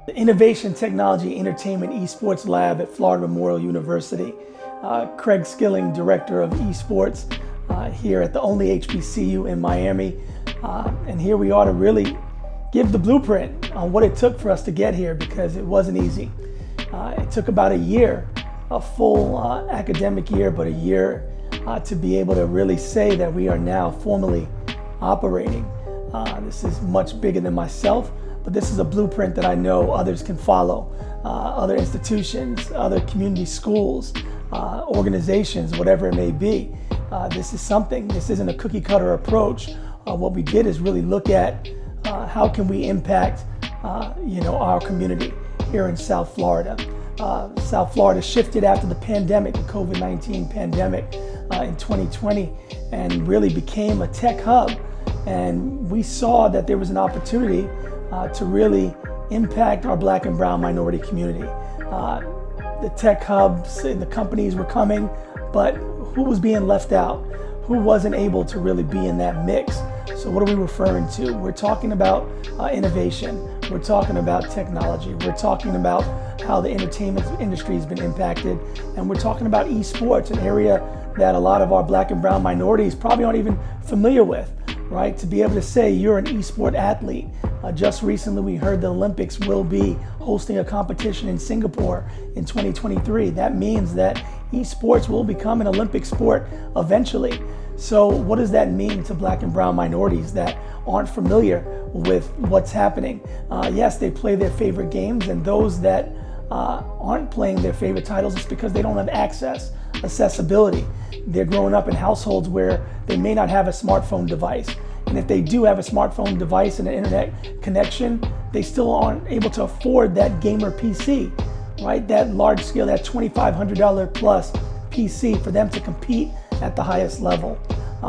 The Innovation, Technology, Entertainment, Esports Lab at Florida Memorial University. Craig Skilling, Director of Esports here at the only HBCU in Miami. And here we are to really give the blueprint on what it took for us to get here, because it wasn't easy. It took about a year, a full academic year, but a year to be able to really say that we are now formally operating. This is much bigger than myself, but this is a blueprint that I know others can follow. Other institutions, other community schools, organizations, whatever it may be. This is something, this isn't a cookie cutter approach. What we did is really look at how can we impact our community here in South Florida. South Florida shifted after the pandemic, the COVID-19 pandemic in 2020, and really became a tech hub. And we saw that there was an opportunity to really impact our Black and brown minority community. The tech hubs and the companies were coming, but who was being left out? Who wasn't able to really be in that mix? So what are we referring to? We're talking about innovation. We're talking about technology. We're talking about how the entertainment industry has been impacted. And we're talking about esports, an area that a lot of our Black and brown minorities probably aren't even familiar with, right? To be able to say you're an esport athlete. Just recently we heard the Olympics will be hosting a competition in Singapore in 2023. That means that esports will become an Olympic sport eventually. So what does that mean to Black and brown minorities that aren't familiar with what's happening? Yes, they play their favorite games, and those that aren't playing their favorite titles, it's because they don't have accessibility. They're growing up in households where they may not have a smartphone device. And if they do have a smartphone device and an internet connection, they still aren't able to afford that gamer PC, right? That large scale, that $2,500 plus PC for them to compete at the highest level.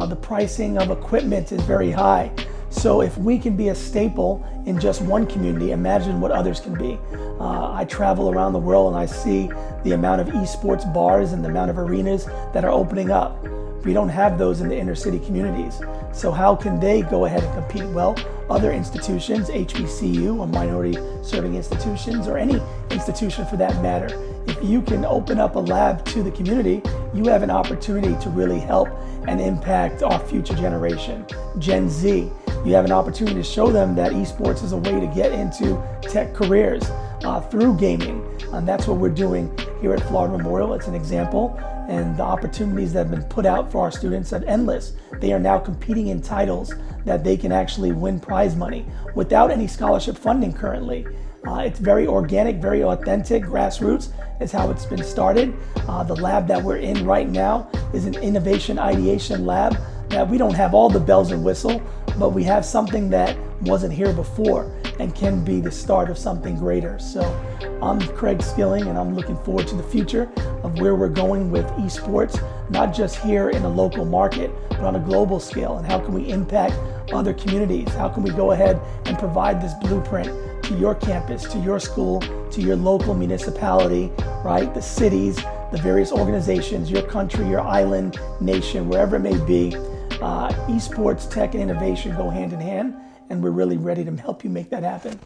The pricing of equipment is very high. So if we can be a staple in just one community, imagine what others can be. I travel around the world and I see the amount of esports bars and the amount of arenas that are opening up. We don't have those in the inner city communities. So how can they go ahead and compete? Well, other institutions, HBCU or minority serving institutions, or any institution for that matter, if you can open up a lab to the community, you have an opportunity to really help and impact our future generation, Gen Z. You have an opportunity to show them that esports is a way to get into tech careers through gaming. And that's what we're doing here at Florida Memorial. It's an example. And the opportunities that have been put out for our students are endless. They are now competing in titles that they can actually win prize money without any scholarship funding currently. It's very organic, very authentic, grassroots is how it's been started. The lab that we're in right now is an innovation ideation lab that we don't have all the bells and whistles, but we have something that wasn't here before and can be the start of something greater. So I'm Craig Skilling, and I'm looking forward to the future of where we're going with esports, not just here in a local market, but on a global scale. And how can we impact other communities? How can we go ahead and provide this blueprint to your campus, to your school, to your local municipality, right? The cities, the various organizations, your country, your island, nation, wherever it may be. Esports, tech, and innovation go hand in hand, and we're really ready to help you make that happen.